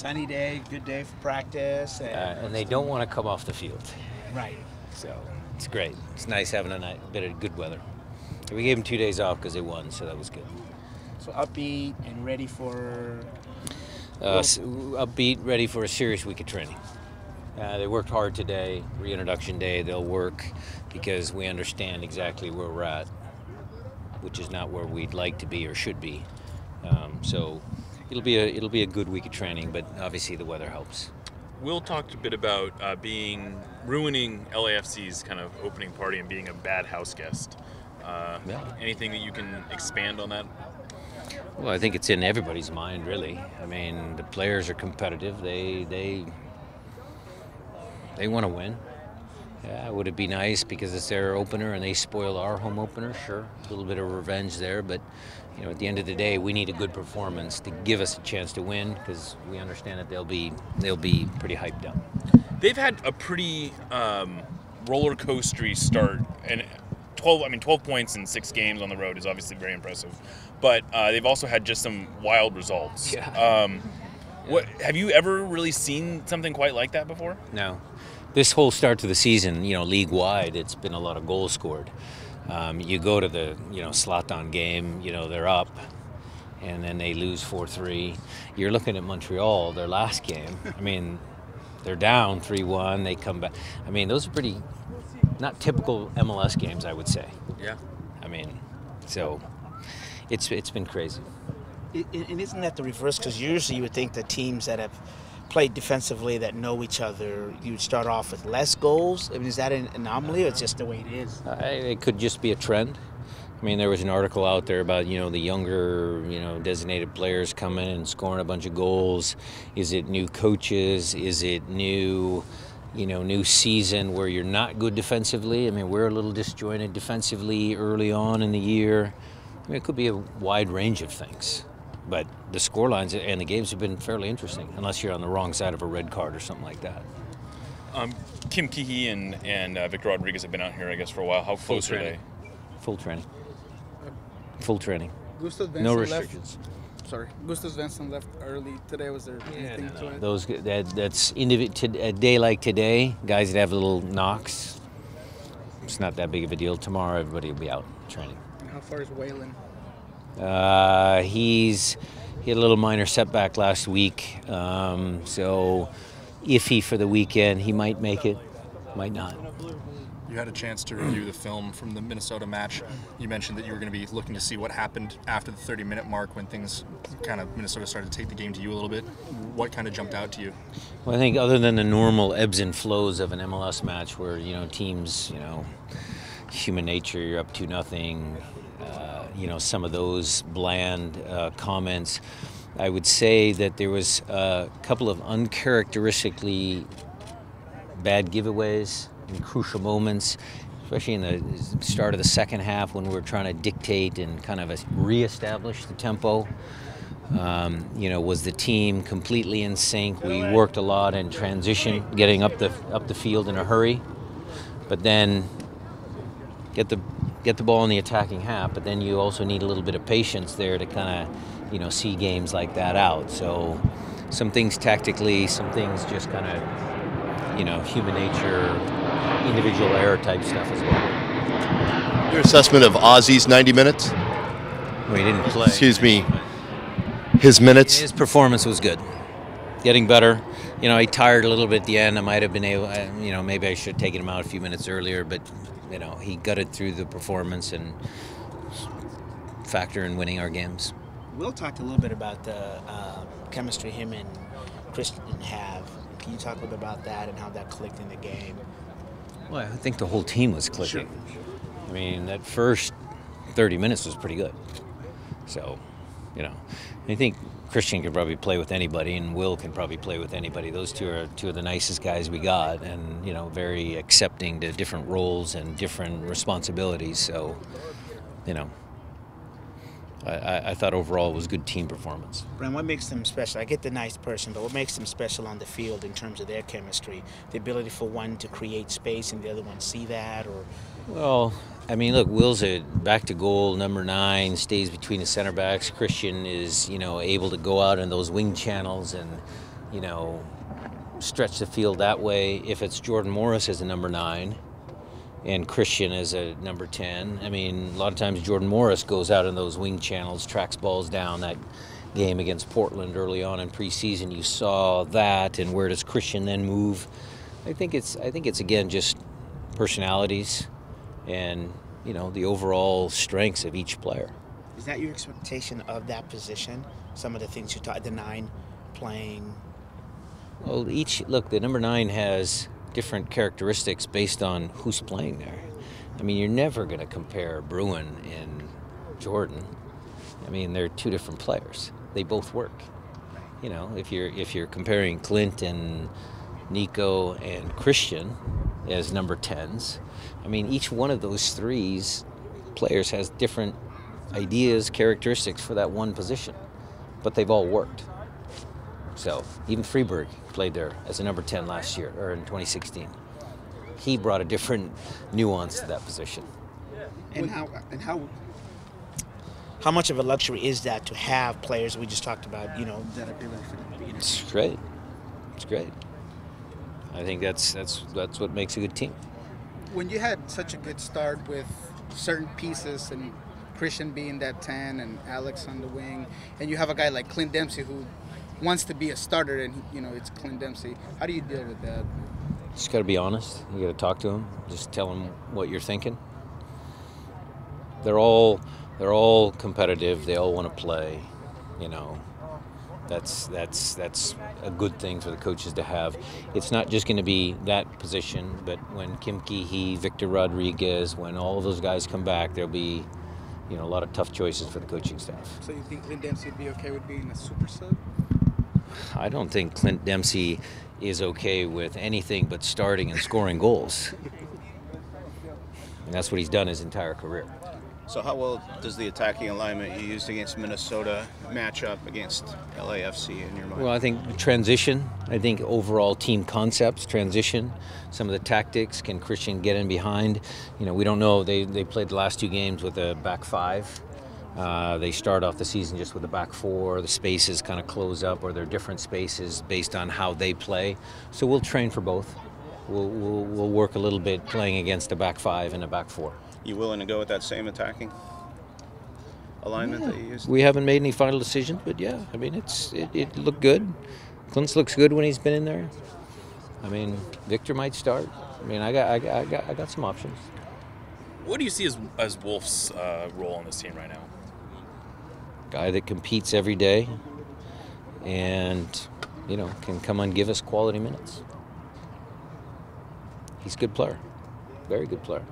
sunny day, good day for practice. And they don't want to come off the field. Right. So it's great. It's nice having a bit of good weather. We gave them 2 days off because they won, so that was good. So upbeat and ready for... Upbeat, ready for a serious week of training. They worked hard today, reintroduction day. They'll work because we understand exactly where we're at, which is not where we'd like to be or should be. So it'll be a good week of training, but obviously the weather helps. Will talked a bit about ruining LAFC's kind of opening party and being a bad house guest. Anything that you can expand on that? Well, I think it's in everybody's mind, really. I mean, the players are competitive. They want to win. Yeah, would it be nice because it's their opener and they spoil our home opener? Sure, a little bit of revenge there, but you know, at the end of the day, we need a good performance to give us a chance to win because we understand that they'll be pretty hyped up. They've had a pretty roller coastery start, and 12 points in 6 games on the road is obviously very impressive. But they've also had just some wild results. Yeah. Have you ever really seen something quite like that before? No. This whole start to the season, you know, league-wide, it's been a lot of goals scored. You go to the, Zlatan game, they're up, and then they lose 4-3. You're looking at Montreal, their last game. I mean, they're down 3-1, they come back. I mean, those are pretty, not typical MLS games, I would say. Yeah. I mean, so it's been crazy. And isn't that the reverse? Because usually you would think that teams that have played defensively that know each other, you would start off with less goals. I mean, is that an anomaly or it's just the way it is? It could just be a trend. I mean, there was an article out there about, the younger, designated players coming and scoring a bunch of goals. Is it new coaches? Is it new season where you're not good defensively? I mean, we're a little disjointed defensively early on in the year. I mean, it could be a wide range of things. But the scorelines and the games have been fairly interesting, unless you're on the wrong side of a red card or something like that. Kim Keehee and Victor Rodriguez have been out here, I guess, for a while. How close are they? Full training. Full training. No restrictions. Gustav Svensson left early today. Was there anything to it? That's a day like today, guys that have little knocks. It's not that big of a deal. Tomorrow, everybody will be out training. And how far is Waylon? He had a little minor setback last week, so iffy for the weekend. He might make it, might not. You had a chance to review the film from the Minnesota match. You mentioned that you were going to be looking to see what happened after the 30-minute mark when things Minnesota started to take the game to you a little bit. What kind of jumped out to you? Well, I think other than the normal ebbs and flows of an MLS match where, teams, human nature, you're up 2-0, some of those bland comments. I would say that there was a couple of uncharacteristically bad giveaways in crucial moments, especially in the start of the second half when we were trying to dictate and kind of reestablish the tempo. Was the team completely in sync? We worked a lot in transition, getting up the field in a hurry, but then get the ball in the attacking half, but then you also need a little bit of patience there to kind of, see games like that out. So some things tactically, some things just kind of, human nature, individual error type stuff as well. Your assessment of Ozzy's 90 minutes? Well, he didn't play. Excuse me. His minutes? His performance was good. Getting better. He tired a little bit at the end. I might have been able, maybe I should have taken him out a few minutes earlier, but he gutted through the performance and factor in winning our games. Will talked a little bit about the chemistry him and Christian have. Can you talk a little bit about that and how that clicked in the game? Well, I think the whole team was clicking. Sure. I mean, that first 30 minutes was pretty good. So, I think Christian could probably play with anybody, and Will can probably play with anybody. Those two are two of the nicest guys we got, and very accepting to different roles and different responsibilities. So, I thought overall it was a good team performance. Brian, what makes them special? I get the nice person, but what makes them special on the field in terms of their chemistry? The ability for one to create space and the other one see that, or? Well, I mean, look, Will's a back to goal, number 9, stays between the center backs. Christian is, able to go out in those wing channels and, you know, stretch the field that way. If it's Jordan Morris as a number 9 and Christian as a number 10, I mean, a lot of times Jordan Morris goes out in those wing channels, tracks balls down. That game against Portland early on in preseason, you saw that. And where does Christian then move? I think it's again just personalities and, you know, the overall strengths of each player. Is that your expectation of that position? Some of the things you taught, the 9 playing. Well, the number 9 has different characteristics based on who's playing there. I mean, you're never going to compare Bruin and Jordan. I mean, they're two different players. They both work. You know, if you're comparing Clint and Nico and Christian as number 10s, I mean, each one of those 3 players has different ideas, characteristics for that one position, but they've all worked. So even Freeberg played there as a number 10 last year, or in 2016. He brought a different nuance to that position. And how much of a luxury is that to have players we just talked about, you know, that ability for the beginning? It's great. It's great. I think that's what makes a good team. When you had such a good start with certain pieces and Christian being that 10 and Alex on the wing, and you have a guy like Clint Dempsey who wants to be a starter, and you know it's Clint Dempsey. How do you deal with that? Just got to be honest. You got to talk to him. Just tell him what you're thinking. They're all competitive. They all want to play. You know, that's a good thing for the coaches to have. It's not just going to be that position, but when Kim Keehee, Victor Rodriguez, when all of those guys come back, there'll be, you know, a lot of tough choices for the coaching staff. So you think Clint Dempsey would be okay with being a super sub? I don't think Clint Dempsey is okay with anything but starting and scoring goals. And that's what he's done his entire career. So how well does the attacking alignment you used against Minnesota match up against LAFC in your mind? Well, I think transition. I think overall team concepts, transition. Some of the tactics, can Christian get in behind? You know, we don't know. They played the last 2 games with a back 5. They start off the season just with a back 4. The spaces kind of close up, or they're different spaces based on how they play. So we'll train for both. We'll work a little bit playing against a back 5 and a back 4. You willing to go with that same attacking alignment that you used? We haven't made any final decisions, but yeah, I mean, it looked good. Clint's looks good when he's been in there. I mean, Victor might start. I mean, I got some options. What do you see as Wolf's role on this team right now? Guy that competes every day and, you know, can come and give us quality minutes. He's a good player. Very good player.